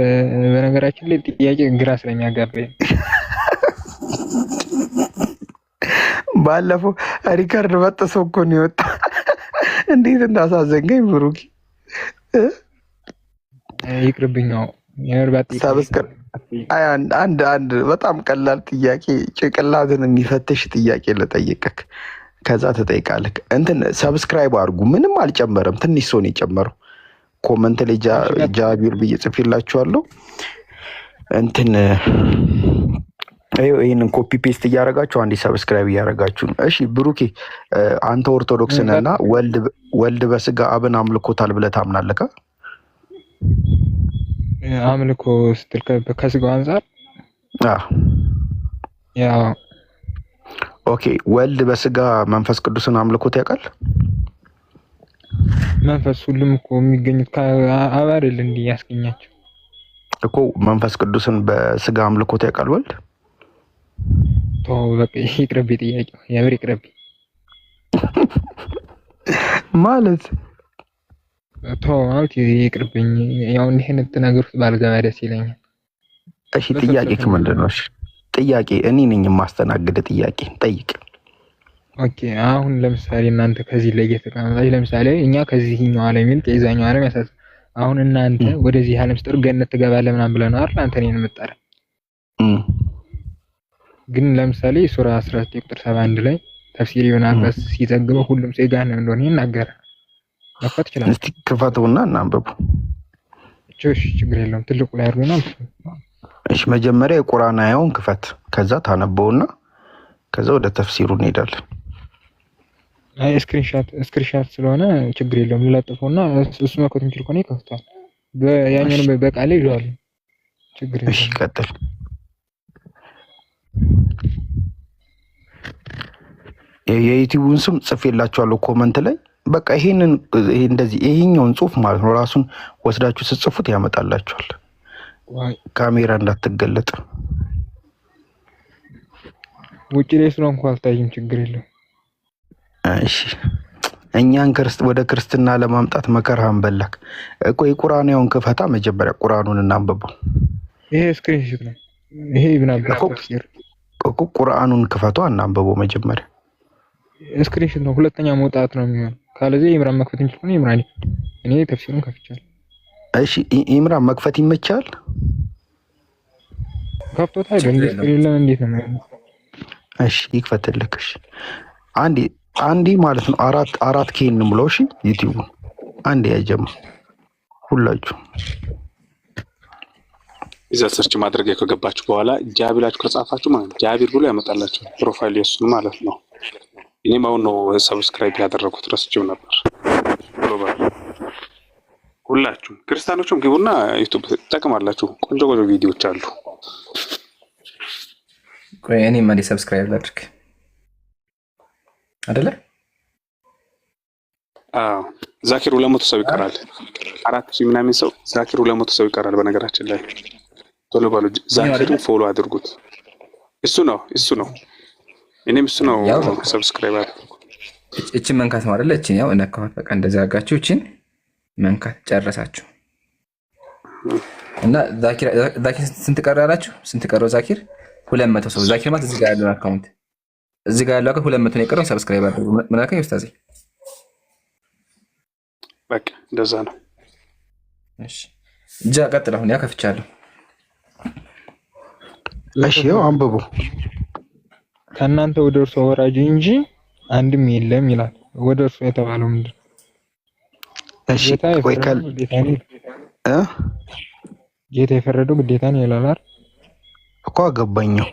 በነገራችን ላይ ጥያቄ ግራ ስለሚያጋባኝ ባለፈው ሪካርድ በጥሶ እኮ ነው የወጣ። እንዴት እንዳሳዘንገኝ ብሩክ። ይቅርብኝ ነው የርባት ሰብስክራይብ አንድ በጣም ቀላል ጥያቄ ጭቅላትን የሚፈትሽ ጥያቄ ልጠይቅህ፣ ከዛ ትጠይቃለህ። እንትን ሰብስክራይብ አድርጉ። ምንም አልጨመረም፣ ትንሽ ሰው ነው የጨመረው። ኮመንት ላይ ጃቢር ብዬ ጽፌላችኋለሁ። እንትን ይሄንን ኮፒ ፔስት እያደረጋችሁ አንዴ ሰብስክራይብ እያደረጋችሁ ነው። እሺ ብሩኬ አንተ ኦርቶዶክስ ነህና ወልድ በስጋ አብን አምልኮታል ብለህ ታምናለህ? አምልኮ ስትል ከስጋው አንፃር ያው ኦኬ። ወልድ በስጋ መንፈስ ቅዱስን አምልኮት ያውቃል? መንፈስ ሁሉም እኮ የሚገኙት ከአብ አይደል እንዴ ያስገኛቸው እኮ። መንፈስ ቅዱስን በስጋ አምልኮት ያውቃል ወልድ? በቃ ይቅርብኝ ጥያቄው የምር ይቅርብኝ ማለት ማለት ይቅርብኝ። ያው እንዲህ አይነት ነገር ውስጥ ባልገባ ደስ ይለኛል። እሺ ጥያቄ ምንድን ነው? እሺ ጥያቄ እኔ ነኝ የማስተናግድ። ጥያቄ ጠይቅ። ኦኬ አሁን ለምሳሌ እናንተ ከዚህ ላይ እየተቀመጣችሁ ለምሳሌ እኛ ከዚህኛው ዓለም ይልቅ የዛኛው ዓለም ያሳስ አሁን እናንተ ወደዚህ ዓለም ስጥር ገነት ትገባለህ ምናምን ብለህ ነው አይደል? አንተ እኔን የምትጠራ ግን ለምሳሌ ሱራ 19 ቁጥር 71 ላይ ተፍሲር ኢብኑ አባስ ሲዘግበው ሁሉም ሰው ገሃነም እንደሆነ ይናገራል። መክፈት ይችላል። እስቲ ክፈቱና እናንብቡ። እሺ ችግር የለውም። ትልቁ ላይ አድርገና እሺ መጀመሪያ የቁርአን አያውን ክፈት፣ ከዛ ታነበውና ከዛ ወደ ተፍሲሩ እንሄዳለን። አይ ስክሪንሻት ስለሆነ ችግር የለውም። ልለጥፈውና እሱ መክፈት የሚችል ከሆነ ይከፍታል። ያኛውን በቃሌ ይዟል። ችግር የለውም። እሺ ቀጥል። የዩቲዩብን ስም ጽፌላችኋለሁ ኮመንት ላይ። በቃ ይሄንን እንደዚህ ይሄኛውን ጽሁፍ ማለት ነው ራሱን ወስዳችሁ ስትጽፉት ያመጣላችኋል። ካሜራ እንዳትገለጥ። ውጪ ላይ ስለሆንኩ አልታይም። ችግር የለውም። እሺ እኛን ወደ ክርስትና ለማምጣት መከራህን በላክ እኮ። የቁርአናውን ክፈታ መጀመሪያ ቁርአኑን እናንብበው። ይሄ ስክሪንሾት ነው። ይሄ ይብናል እኮ ቁርአኑን ክፈቷ እናንብበው መጀመሪያ። ስክሪንሾት ነው። ሁለተኛ መውጣት ነው የሚሆነው። ካለዚህ ኢምራን መክፈት እንችላለን። ኢምራን እኔ ተፍሲሩን ከፍቻለሁ። እሺ ኢምራን መክፈት ይመቻል? ከፍቶታል ግን ለምን እንዴት ነው? እሺ ይክፈትልክ። እሺ አንዴ ማለት ነው አራት ኬን ብለው። እሺ ዩቲዩብ አንዴ ያጀማ ሁላችሁ እዛ ሰርች ማድረግ ከገባችሁ በኋላ ጃቢላችሁ ከጻፋችሁ ማለት ጃቢር ብሎ ያመጣላችሁ ፕሮፋይል የሱን ማለት ነው። እኔም አሁን ነው ሰብስክራይብ ያደረኩት ረስቼው ነበር። ሁላችሁም ክርስቲያኖችም ግቡና ዩቲዩብ ተጠቅማላችሁ። ቆንጆ ቪዲዮዎች አሉ። ቆይ እኔም አንዴ ሰብስክራይብ ላድርግ አይደለ? ዛኪር 200 ሰው ይቀራል። 4000 ምናምን ሰው ዛኪር 200 ሰው ይቀራል። በነገራችን ላይ ቶሎ ባሉ ዛኪርን ፎሎ አድርጉት። እሱ ነው እኔም እሱ ነው ሰብስክራይብ አድርጉ። እቺን መንካት ማለት እቺን ያው እናካው በቃ እንደዚህ አድርጋችሁ እቺን መንካት ጨረሳችሁ። እና ዛኪር ስንት ቀራላችሁ? ስንት ቀረው ዛኪር? 200 ሰው። ዛኪር ማለት እዚህ ጋር ያለው አካውንት እዚህ ጋር ያለው አካውንት 200 ነው የቀረው። ሰብስክራይብ አድርጉ። ምን አልከኝ ኡስታዝ? በቃ እንደዛ ነው። እሺ ቀጥል። አሁን ያ ከፍቻለሁ። እሺ ያው አንብቡ። ከእናንተ ወደ እርሱ ወራጅ እንጂ አንድም የለም ይላል። ወደ እርሱ የተባለው ምንድን? እሺ ወይ ጌታ የፈረደው ግዴታ ነው ይላል አይደል? እኮ አገባኝው።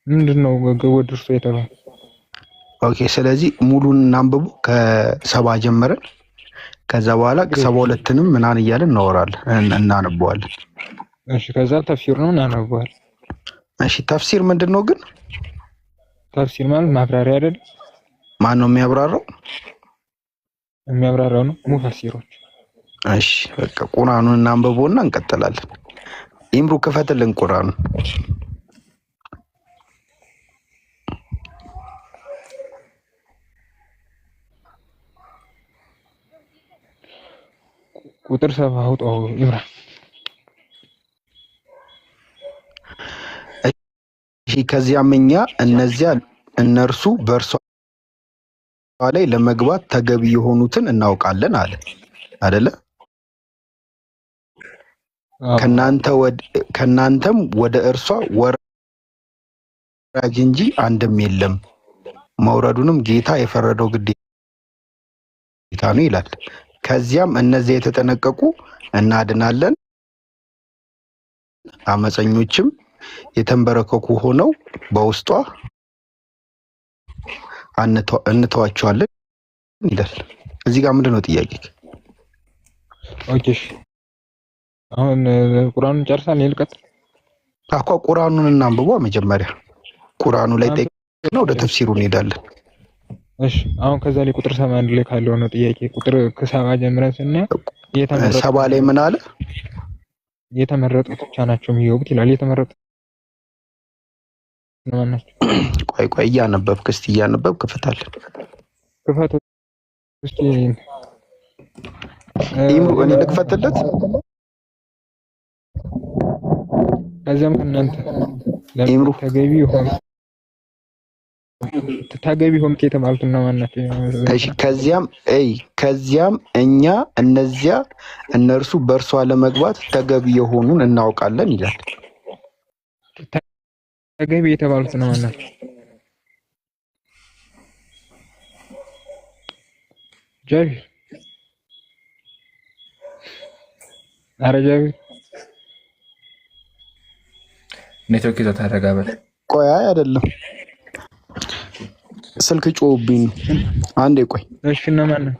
ምንድነው ወደ እርሱ የተባለው? ኦኬ ስለዚህ ሙሉን እናንብቡ ከሰባ ጀምረን ከዛ በኋላ 72ንም ምናን እያልን እናነበዋለን። እሺ ከዛ ተፍሲር ነው እናነበዋለን። እሺ ተፍሲር ምንድነው ግን? ተፍሲር ማለት ማብራሪያ አይደል? ማን ነው የሚያብራራው? የሚያብራራው ነው ሙፈሲሮች። እሺ በቃ ቁርአኑን እናንብበውና እንቀጥላለን። ኢምሩ ክፈትልን ቁርአኑን። ቁጥር 7 አውጣው ኢምራን። እሺ ከዚያም እነርሱ በእርሷ ላይ ለመግባት ተገቢ የሆኑትን እናውቃለን አለ አይደለ? ከናንተም ወደ እርሷ ወራጅ እንጂ አንድም የለም፣ መውረዱንም ጌታ የፈረደው ግዴታ ነው ይላል። ከዚያም እነዚያ የተጠነቀቁ እናድናለን፣ አመፀኞችም የተንበረከኩ ሆነው በውስጧ እንተዋቸዋለን ይላል። እዚህ ጋር ምንድነው ጥያቄ? ኦኬ አሁን ቁርአኑን ጨርሰን ይልቀጥ አቋ ቁርአኑን እናንብቧ መጀመሪያ። ቁርአኑ ላይ ጠይቀና ወደ ተፍሲሩ እንሄዳለን። እሺ አሁን ከዛ ላይ ቁጥር 71 ላይ ካለው ነው ጥያቄ። ቁጥር ከሰባ ጀምረን ስናየው ሰባ ላይ ምን አለ? የተመረጡት ብቻ ናቸው የሚገቡት ይላል። የተመረጡት ነው ናቸው። ቆይ እያነበብክ እስቲ እያነበብክ ክፈታለን። ክፈቱ እስቲ ኢምሩ እኔ ልክፈትለት። ከዚያም እናንተ ኢምሩ ተገቢ ሆም ከተባሉትና ማናቸው? እሺ ከዚያም እነርሱ በእርሷ ለመግባት ተገቢ የሆኑን እናውቃለን ይላል። ተገቢ የተባሉት ነው ማናቸው? ጃቢር ጃቢር ኔትወርክ ይዞ ታረጋበል። ቆይ አይደለም ስልክ ጮህብኝ። አንዴ ቆይ። እሺ እነማን ነው?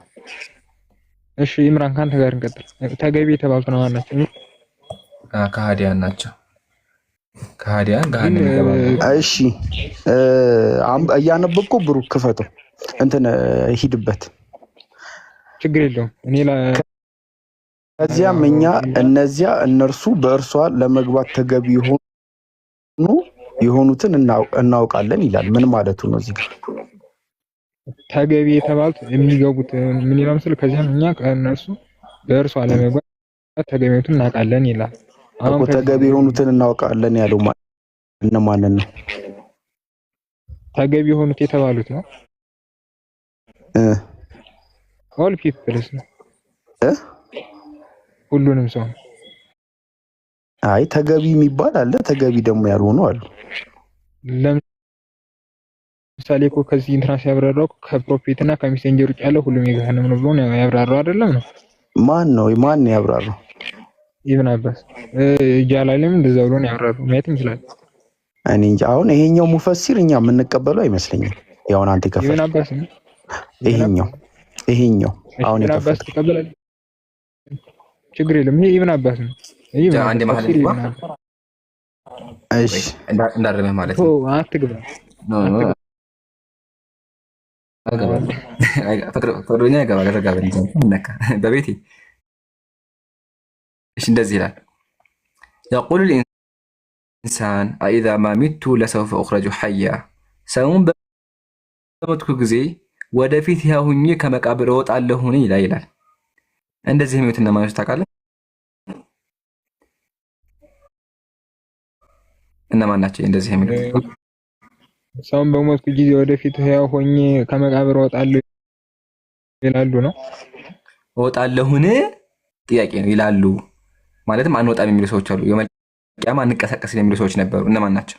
እሺ ኢምራን ካንተ ጋር እንቀጥል። ተገቢ የተባሉት ነው ማናቸው? ከሃዲያን ናቸው። ከሃዲያን ገሃነም ይገባሉ። እሺ እያነበብኩ ብሩክ ክፈተው እንትን ሂድበት። ችግር የለውም። እኔ ከዚያም እነርሱ በእርሷ ለመግባት ተገቢ የሆኑትን እናውቃለን ይላል። ምን ማለቱ ነው? እዚህ ጋር ተገቢ የተባሉት የሚገቡት ምን ይላል መሰለህ? ከዚያም እኛ ከእነርሱ በእርሷ ለመግባት ተገቢውን እናውቃለን ይላል። አሁን ተገቢ የሆኑትን እናውቃለን ያለው እነማንን ነው? ተገቢ የሆኑት የተባሉት ነው። ኦል ፒፕልስ ነው ሁሉንም ሰው። አይ ተገቢ የሚባል አለ፣ ተገቢ ደግሞ ያልሆኑ አሉ። ለምሳሌ እኮ ከዚህ እንትና ሲያብራራው ከፕሮፌት እና ከሜሴንጀር ውጭ ያለው ሁሉም የገሃነም ነው ብሎ ነው ያብራራው አይደለም ነው? ማን ያብራራው? ኢብን አባስ ጃላለም እንደዛ ብሎ ነው ያብራራው። ማየት እንችላለን። እኔ እንጃ። አሁን ይሄኛው ሙፈሲር እኛ የምንቀበለው አይመስለኝም። ያው አንተ ከፈል ኢብን አባስ ነው ይሄኛው አሁን ኢብን አባስ ትቀበላለህ? ችግር የለም። ይሄ ኢብን አባስ ነው። አንዴ ማለት ነው። እሺ እንዳረመህ ማለት ነው። አትግባ ፈቅዶኛ ገባ ከተጋበ ነካ በቤቴ። እሺ እንደዚህ ይላል يقول الإنسان أإذا ما مت لسوف أخرج حيا ሰውን በሞትኩ ጊዜ ወደፊት ያው ሁኜ ከመቃብር እወጣለሁኝ ይላል። እንደዚህ የሚሉት እነማን ናቸው ታውቃለህ? እነማን ናቸው እንደዚህ የሚሉት? ሰውን በሞትኩ ጊዜ ወደፊት ያው ሆኜ ከመቃብር እወጣለሁ ይላሉ ነው። እወጣለሁን ጥያቄ ነው ይላሉ። ማለትም አንወጣም የሚሉ ሰዎች አሉ። የመልቂያማ አንቀሳቀስ የሚሉ ሰዎች ነበሩ። እነማን ናቸው?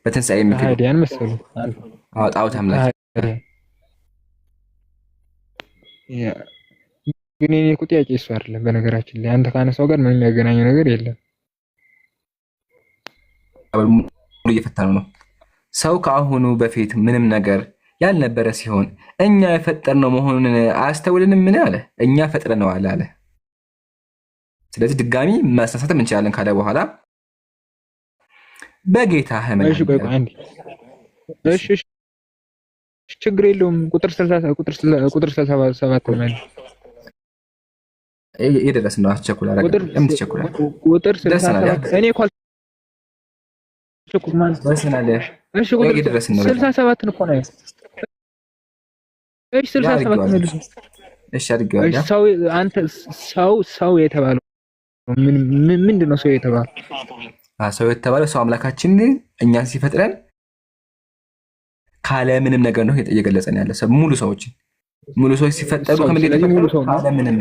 በትንሳኤ የሚክዱ ሀዲያን መሰሉ። ጣዖት አምላክ። ግን እኔ እኮ ጥያቄ እሱ አይደለም። በነገራችን ላይ አንተ ካነሳው ጋር ምንም የሚያገናኘው ነገር የለም። እየፈተኑ ነው። ሰው ከአሁኑ በፊት ምንም ነገር ያልነበረ ሲሆን እኛ የፈጠርነው መሆኑን አያስተውልንም? ምን አለ? እኛ ፈጥረነዋል አለ። ስለዚህ ድጋሚ ማሳሳትም እንችላለን ካለ በኋላ በጌታ እሺ ችግር የለውም። ቁጥር 67 ማለት የደረስን ነው። አስቸኩል አረጋ የምትቸኩላል ቁጥር 67 እኔ እኮ አልቸኩል ማለት ደረስናል። እሺ ቁጥር 67 ነው እኮ ነው። እሺ 67 ነው። እሺ አድርገዋል። ሰው አንተ ሰው የተባለው ምንድን ነው? ሰው የተባለው ሰው አምላካችን እኛን ሲፈጥረን ካለ ምንም ነገር ነው እየገለጸን ያለ። ሙሉ ሰዎች ሲፈጠሩ ከምን ምንም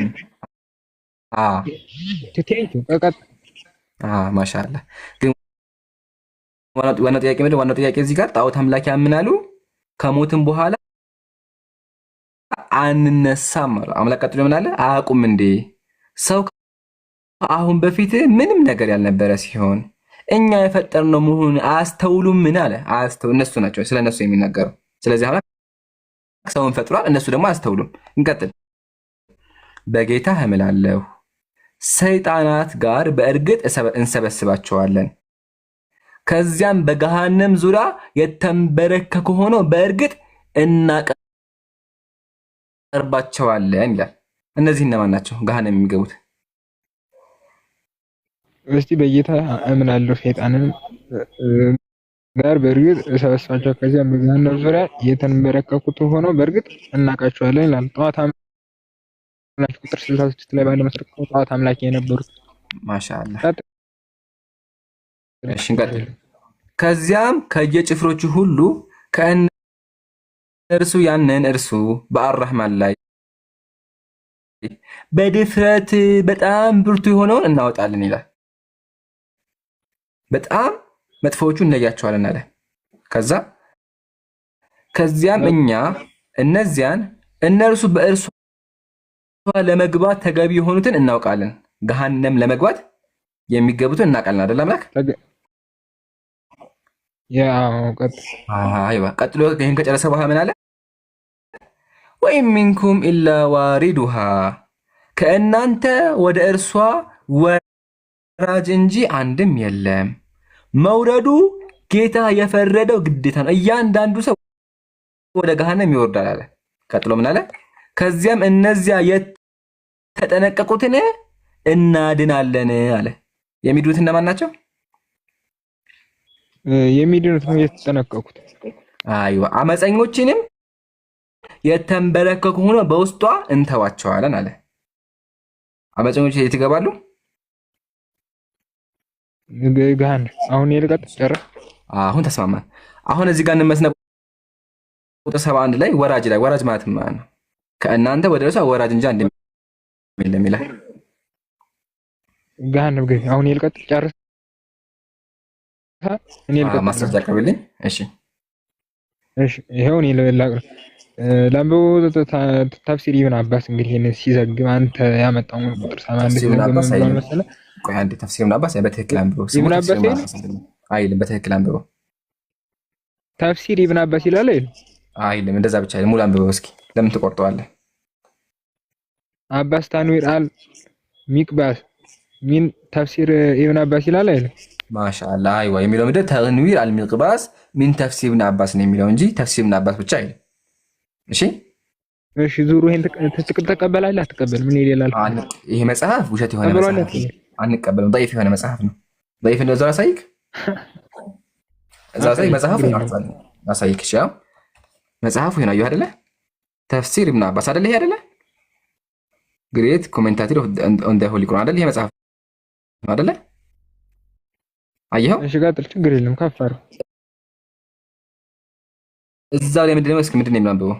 ማሻአላህ። ግን ዋናው ጥያቄ ምንድን? ዋናው ጥያቄ እዚህ ጋር ጣዖት አምላኪ ያምናሉ ከሞትም በኋላ አንነሳም አሉ። አምላክ ቀጥሎ ምን አለ? አያውቁም እንዴ ሰው አሁን በፊት ምንም ነገር ያልነበረ ሲሆን እኛ የፈጠርነው መሆኑን አያስተውሉም? ምን አለ? እነሱ ናቸው ስለነሱ የሚናገረው። ስለዚህ አምላክ ሰውን ፈጥሯል፣ እነሱ ደግሞ አያስተውሉም። እንቀጥል። በጌታ እምላለሁ ሰይጣናት ጋር በእርግጥ እንሰበስባቸዋለን፣ ከዚያም በገሃነም ዙሪያ የተንበረከኩ ሆነው በእርግጥ እናቀርባቸዋለን ይላል። እነዚህ እነማን ናቸው ገሃነም የሚገቡት? እስቲ በጌታ እምላለሁ ሰይጣንን ጋር በእርግጥ እሰበስባቸው፣ ከዚያም በገሃነም ዙሪያ የተንበረከኩት ሆነው በእርግጥ እናውቃቸዋለን ይላል። ጠዋት አምላክ ቁጥር 66 ላይ ባለ መሰረት ጠዋት አምላክ የነበሩት ማሻአላህ። እሺ እንቀጥል። ከዚያም ከየጭፍሮቹ ሁሉ ከእነርሱ ያንን እርሱ በአርራህማን ላይ በድፍረት በጣም ብርቱ የሆነውን እናወጣለን ይላል። በጣም መጥፎዎቹ እንለያቸዋለን አለ። ከዚያም እኛ እነዚያን እነርሱ በእርሷ ለመግባት ተገቢ የሆኑትን እናውቃለን። ገሃነም ለመግባት የሚገቡትን እናውቃለን አይደል? አምላክ ቀጥሎ ይህን ከጨረሰ በኋላ ምን አለ? ወኢን ሚንኩም ኢላ ዋሪዱሃ ከእናንተ ወደ እርሷ ወራጅ እንጂ አንድም የለም። መውረዱ ጌታ የፈረደው ግዴታ ነው። እያንዳንዱ ሰው ወደ ገሃነም ይወርዳል አለ። ቀጥሎ ምን አለ? ከዚያም እነዚያ የተጠነቀቁትን እናድናለን አለ። የሚድኑት እነማን ናቸው? የሚድኑት ነው የተጠነቀቁት። አይዋ አመፀኞችንም የተንበረከኩ ሆኖ በውስጧ እንተዋቸዋለን አለ። አመፀኞች የት ይገባሉ? ገሃነም። አሁን የልቀጥ ጨረስ። አሁን ተስማማን። አሁን እዚህ ጋር እንመስነ ቁጥር 71 ላይ ወራጅ ማለት ማለት ነው ከእናንተ ወደ እርሱ አወራጅ እንጂ አንድ የለም ይላል። ገሃነም ገቢ አሁን ይልቀጥ ጨርስ እኔ ልቀጥ ማስረጃ አቅርብልኝ። እሺ ይሄው እኔ ላምበው ተፍሲር ኢብን አባስ እንግዲህ ይሄን ሲዘግብ አንተ ያመጣው ቁጥር 81 መሰለህ። ቆይ አንዴ ተፍሲር ኢብን አባስ በትክክል አንብበው። ኢብን አባስ አይልም፣ በትክክል አንብበው። ተፍሲር ኢብን አባስ ይላል አይልም፣ እንደዛ ብቻ አይልም። ሙሉ አንብበው እስኪ። ለምን ትቆርጠዋለህ? አባስ ታንዊር አል ሚቅባስ ሚን ተፍሲር ኢብን አባስ ይላል አይደል? ማሻአላህ አይዋ የሚለው ምንድን ተንዊር አል ሚቅባስ ሚን ተፍሲር ኢብን አባስ ነው የሚለው እንጂ ተፍሲር ኢብን አባስ ብቻ አይልም። እሺ ዙሩ ይሄን ተቀበላለህ አትቀበልም? ምን ይላል? ይሄ መጽሐፍ ውሸት የሆነ መጽሐፍ አንቀበልም። ضعيف የሆነ መጽሐፍ ነው። ضعيف እንደዛ ሳይክ እዛ ሳይክ መጽሐፉ ያርፋል አሳይክ። እሺ መጽሐፉ ይሄን አየሁ አይደለ? ተፍሲር ኢብን አባስ አይደለ? ይሄ አይደለ? ግሬት ኮሜንታተር ኦን ዘ ሆሊ ቁርአን አይደለ? ይሄ መጽሐፍ አይደለ? አየኸው? እሺ ቀጥል፣ ችግር የለም ከፋር እዛው ላይ ምንድነው? እስኪ ምንድነው የሚለው?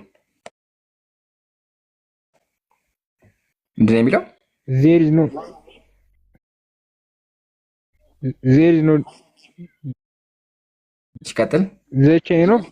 ምንድነው የሚለው? there is no ይቀጥል the chain of